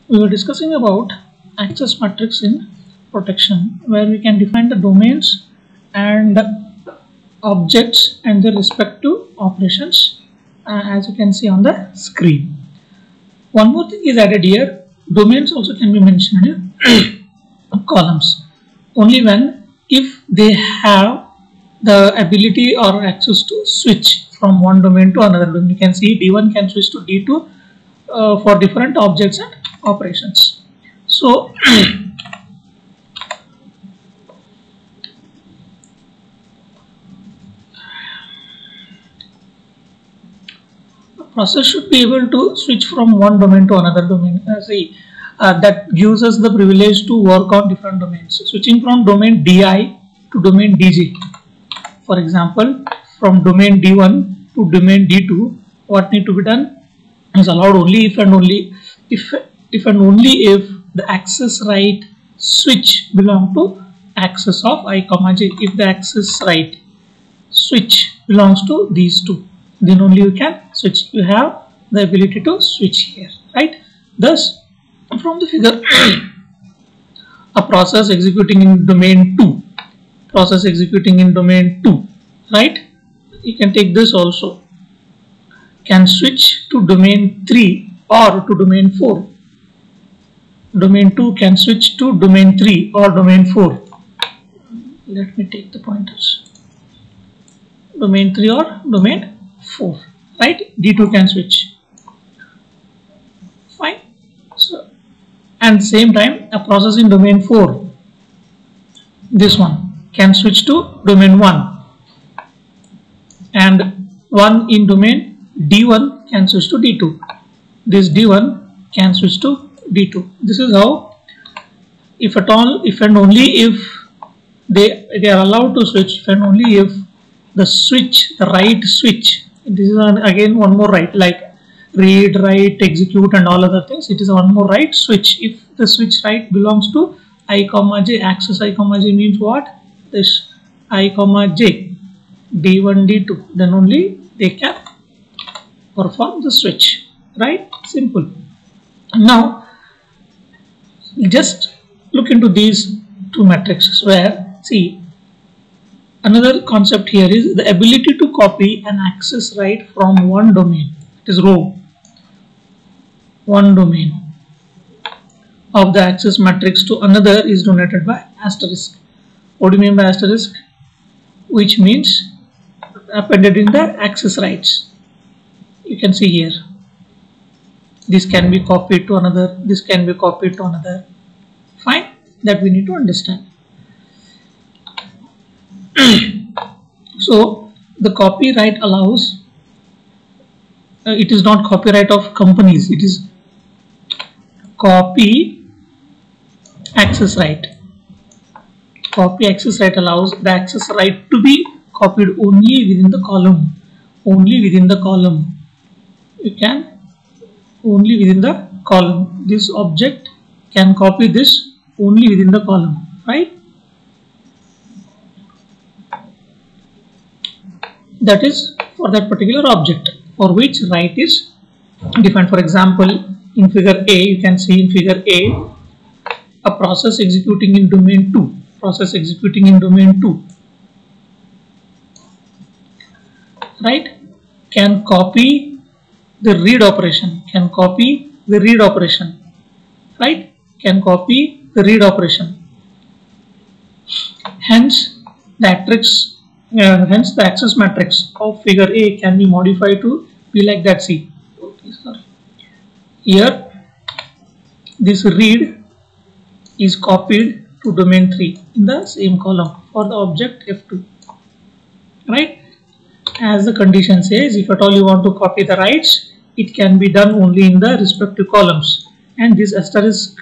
We were discussing about access matrix in protection, where we can define the domains and objects and their respective operations, as you can see on the screen. One more thing is added here. Domains also can be mentioned in columns only when if they have the ability or access to switch from one domain to another domain. You can see D1 can switch to D2 for different objects and operations. So a process should be able to switch from one domain to another domain. That gives us the privilege to work on different domains. Switching from domain DI to domain DJ. For example, from domain D1 to domain D2, what need to be done is allowed only if and only if the access right switch belong to access of I, j. If the access right switch belongs to these two, then only you can switch. You have the ability to switch here, right? Thus, from the figure, a process executing in domain 2, process executing in domain 2, right? You can take this also, can switch to domain 3 or to domain 4. Domain 2 can switch to domain 3 or domain 4. Let me take the pointers. Domain 3 or domain 4, right? D2 can switch. Fine. So, and same time, a process in domain 4, this one, can switch to domain 1, and one in domain D1 can switch to D2. This D1 can switch to D2. This is how, if at all, if and only if they are allowed to switch, if and only if the switch, the right switch, this is again one more right, like read, write, execute and all other things, it is one more right switch. If the switch right belongs to I, j, access I, j means what? This I, j, D1, D2, then only they can perform the switch, right? Simple. Now, just look into these two matrices where, see, another concept here is the ability to copy an access right from one domain, it is row, one domain of the access matrix to another is denoted by asterisk. What do you mean by asterisk? Which means appended in the access rights. You can see here, this can be copied to another, this can be copied to another. Fine, that we need to understand. So the copyright allows, it is not copyright of companies, it is copy access right. Copy access right allows the access right to be copied only within the column, only within the column. You can only within the column. This object can copy this only within the column, right? That is for that particular object for which right is defined. For example, in figure A, you can see in figure A, a process executing in domain 2, process executing in domain 2, right, can copy the read operation, can copy the read operation, right, can copy the read operation. Hence, hence the access matrix of figure A can be modified to be like that. See, here this read is copied to domain 3 in the same column for the object F2, right? As the condition says, if at all you want to copy the writes, it can be done only in the respective columns, and this asterisk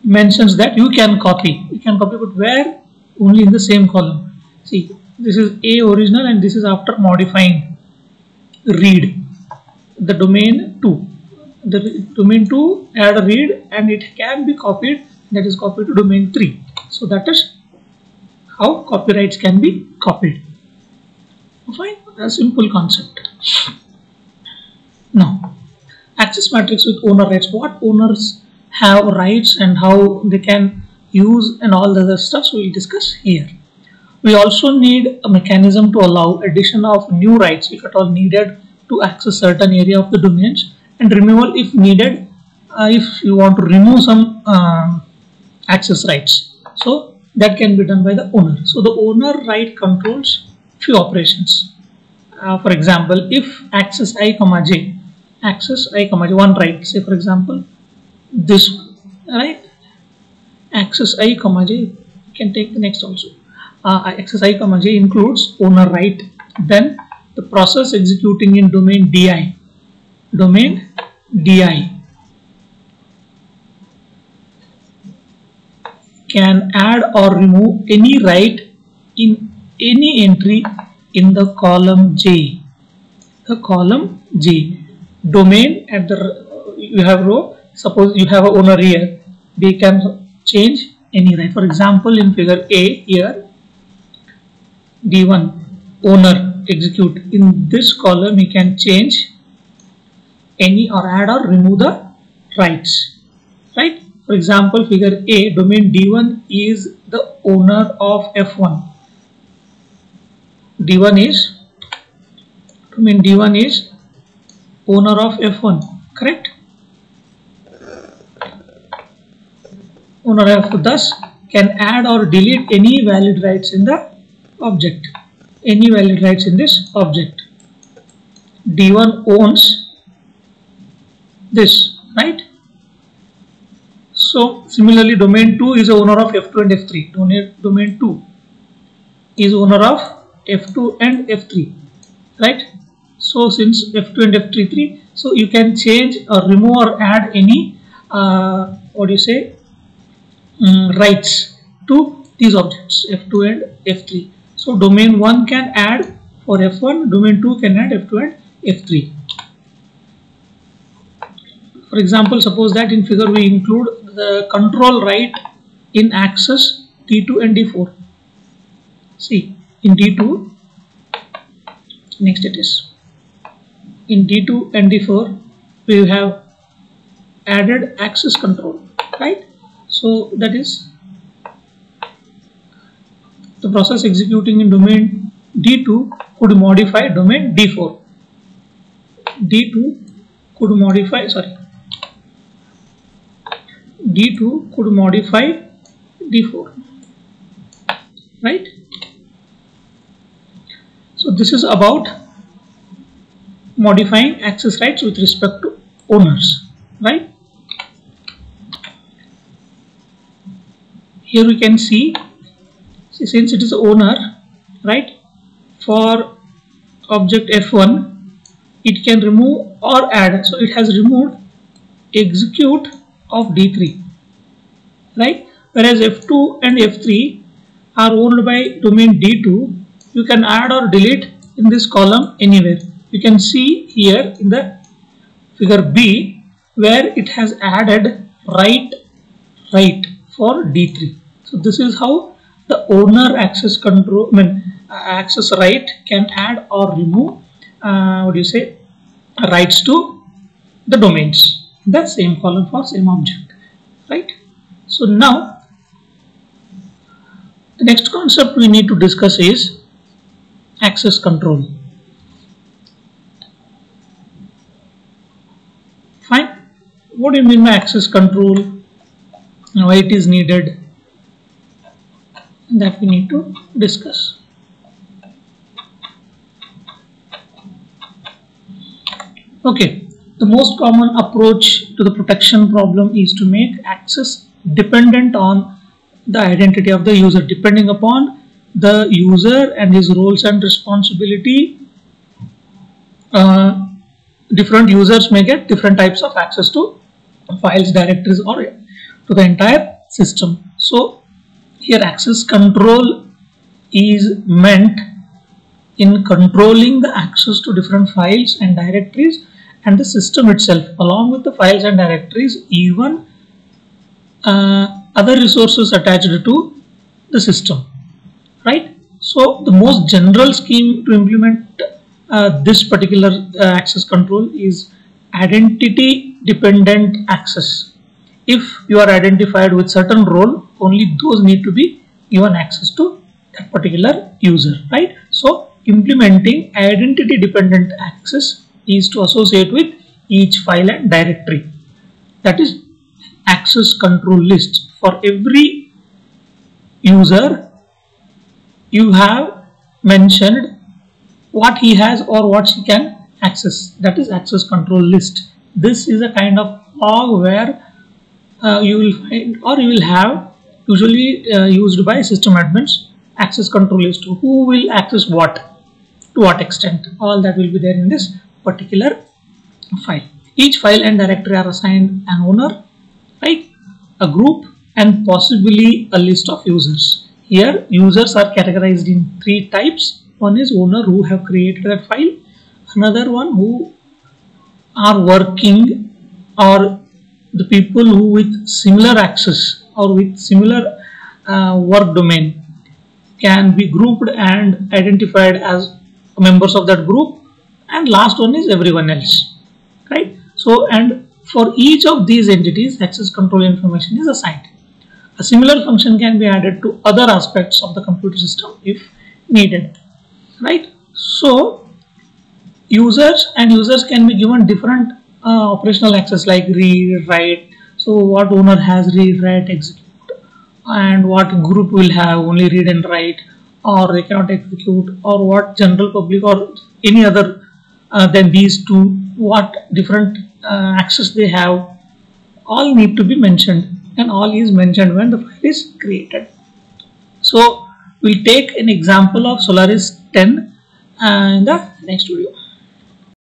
mentions that you can copy, but where? Only in the same column. See, this is A original and this is after modifying read, the domain 2. The domain 2 add a read and it can be copied, that is copied to domain 3. So that is how copyrights can be copied. Fine, a simple concept. Now, access matrix with owner rights, what owners have rights and how they can use and all the other stuff, so we'll discuss here. We also need a mechanism to allow addition of new rights if at all needed to access certain area of the domains, and removal if needed if you want to remove some access rights. So that can be done by the owner. So the owner right controls few operations. For example, if access I comma j, one right, say for example this one, right, access I comma j, you can take the next also. Access I comma j includes owner right, then the process executing in domain di can add or remove any right in any entry in the column j. Domain at the you have row. Suppose you have a owner here, we can change any right. For example, in figure A here, D1 owner execute, in this column we can change any or add or remove the rights, right? For example, figure A, domain D1 is the owner of F1. Domain D1 is owner of F1, correct? Owner of, thus can add or delete any valid rights in the object, any valid rights in this object. D1 owns this, right? So similarly, domain 2 is the owner of F2 and F3. Domain 2 is owner of F2 and F3, right? So since F2 and F3, so you can change or remove or add any rights to these objects F2 and F3. So domain 1 can add for F1, domain 2 can add F2 and F3. For example, suppose that in figure we include the control right in access D2 and D4. See, in D2, next it is, in D2 and D4 we have added access control, right? So that is the process executing in domain D2 could modify domain D4. D2 could modify D4, right? So this is about modifying access rights with respect to owners, right? Here we can see, since it is owner, right, for object F1 it can remove or add. So it has removed execute of D3, right? Whereas F2 and F3 are owned by domain D2, you can add or delete in this column anywhere. You can see here in the figure B where it has added right for D3. So this is how the owner access control, access right can add or remove rights to the domains in the same column for same object, right? So now the next concept we need to discuss is access control. Fine. What do you mean by access control? Why it is needed? That we need to discuss. Okay, the most common approach to the protection problem is to make access dependent on the identity of the user. Depending upon the user and his roles and responsibility, different users may get different types of access to files, directories, or to the entire system. So here access control is meant in controlling the access to different files and directories and the system itself. Along with the files and directories, even other resources attached to the system, right? So the most general scheme to implement this particular access control is identity dependent access. If you are identified with certain role, only those need to be given access to that particular user, right? So implementing identity dependent access is to associate with each file and directory. That is access control list. For every user, you have mentioned what he has or what he can access. That is access control list. This is a kind of log where you will find, or you will have, usually used by system admins, access control list. Who will access what, to what extent, all that will be there in this particular file. Each file and directory are assigned an owner, right, a group, and possibly a list of users. Here users are categorized in 3 types. One is owner, who have created that file. Another one, who are working, or the people who with similar access or with similar work domain can be grouped and identified as members of that group. And last one is everyone else, right? So, and for each of these entities, access control information is assigned. A similar function can be added to other aspects of the computer system if needed, right? So users can be given different operational access like read, write. So what owner has read, write, execute, and what group will have only read and write, or they cannot execute, or what general public or any other than these two, what different access they have, all need to be mentioned, and all is mentioned when the file is created. So we'll take an example of Solaris 10 in the next video.